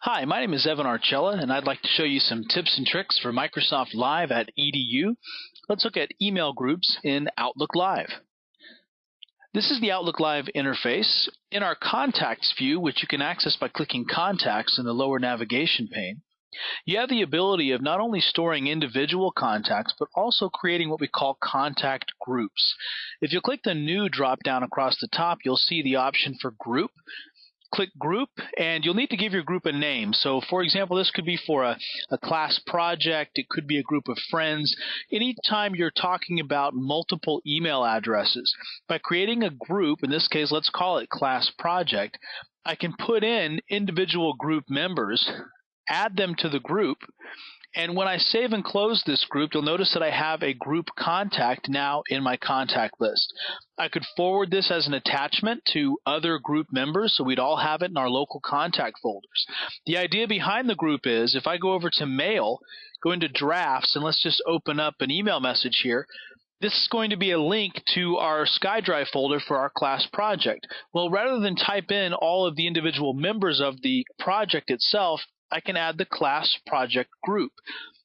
Hi, my name is Evan Archella, and I'd like to show you some tips and tricks for Microsoft Live at EDU. Let's look at email groups in Outlook Live. This is the Outlook Live interface. In our Contacts view, which you can access by clicking Contacts in the lower navigation pane, you have the ability of not only storing individual contacts, but also creating what we call contact groups. If you click the New drop-down across the top, you'll see the option for Group. Click Group, and you'll need to give your group a name. So, for example, this could be for a class project. It could be a group of friends. Anytime you're talking about multiple email addresses, by creating a group, in this case, let's call it Class Project, I can put in individual group members, add them to the group, and when I save and close this group, you'll notice that I have a group contact now in my contact list. I could forward this as an attachment to other group members, so we'd all have it in our local contact folders. The idea behind the group is if I go over to Mail, go into Drafts, and let's just open up an email message here, this is going to be a link to our SkyDrive folder for our class project. Well, rather than type in all of the individual members of the project itself, I can add the class project group.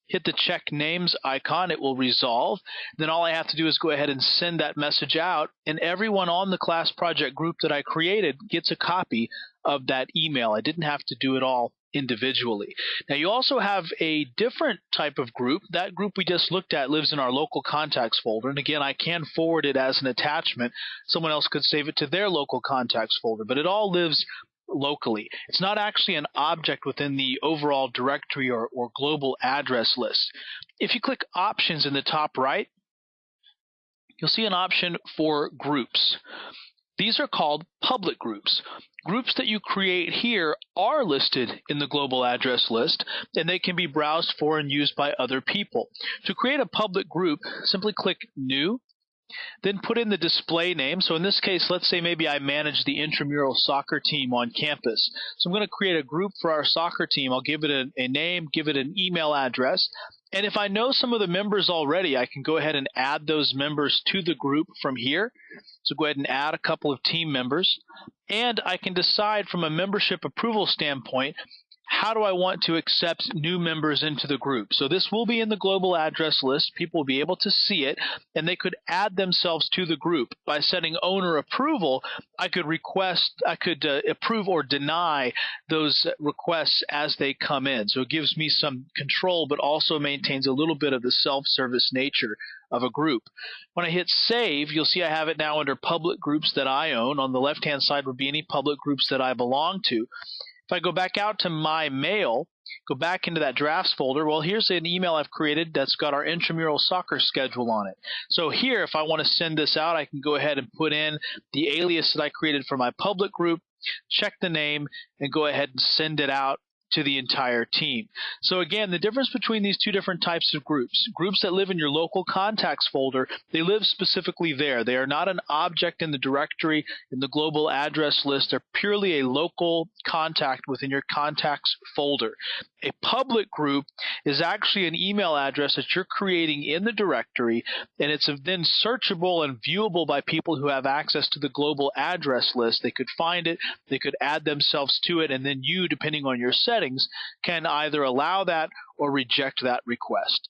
Hit the check names icon, it will resolve. Then all I have to do is go ahead and send that message out, and everyone on the class project group that I created gets a copy of that email. I didn't have to do it all individually. Now you also have a different type of group. That group we just looked at lives in our local contacts folder, and again, I can forward it as an attachment. Someone else could save it to their local contacts folder, but it all lives locally. It's not actually an object within the overall directory or global address list. If you click Options in the top right, you'll see an option for groups. These are called public groups. Groups that you create here are listed in the global address list, and they can be browsed for and used by other people. To create a public group, simply click New, then put in the display name. So in this case, let's say maybe I manage the intramural soccer team on campus. So I'm going to create a group for our soccer team. I'll give it a name, give it an email address. And if I know some of the members already, I can go ahead and add those members to the group from here. So go ahead and add a couple of team members. And I can decide from a membership approval standpoint, how do I want to accept new members into the group? So this will be in the global address list. People will be able to see it, and they could add themselves to the group. By setting owner approval, I could approve or deny those requests as they come in. So it gives me some control, but also maintains a little bit of the self-service nature of a group. When I hit Save, you'll see I have it now under public groups that I own. On the left-hand side would be any public groups that I belong to. If I go back out to my mail, go back into that drafts folder, well, here's an email I've created that's got our intramural soccer schedule on it. So here, if I want to send this out, I can go ahead and put in the alias that I created for my public group, check the name, and go ahead and send it out to the entire team. So again, the difference between these two different types of groups that live in your local contacts folder, they live specifically there. They are not an object in the directory, in the global address list. They're purely a local contact within your contacts folder. A public group is actually an email address that you're creating in the directory, and it's then searchable and viewable by people who have access to the global address list. They could find it, they could add themselves to it, and then you, depending on your settings, can either allow that or reject that request.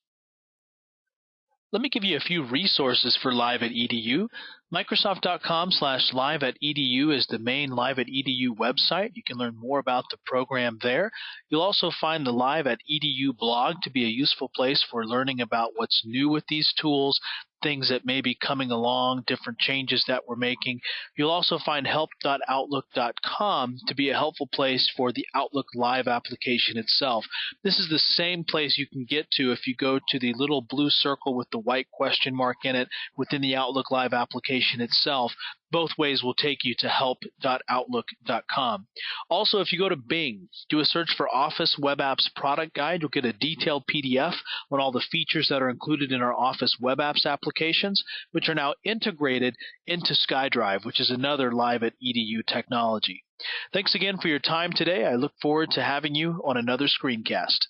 Let me give you a few resources for Live at EDU. Microsoft.com/live at EDU is the main Live at EDU website. You can learn more about the program there. You'll also find the Live at EDU blog to be a useful place for learning about what's new with these tools, things that may be coming along, different changes that we're making. You'll also find help.outlook.com to be a helpful place for the Outlook Live application itself. This is the same place you can get to if you go to the little blue circle with the white question mark in it within the Outlook Live application itself. Both ways will take you to help.outlook.com. Also, if you go to Bing, do a search for Office Web Apps Product Guide, you'll get a detailed PDF on all the features that are included in our Office Web Apps applications, which are now integrated into SkyDrive, which is another Live at EDU technology. Thanks again for your time today. I look forward to having you on another screencast.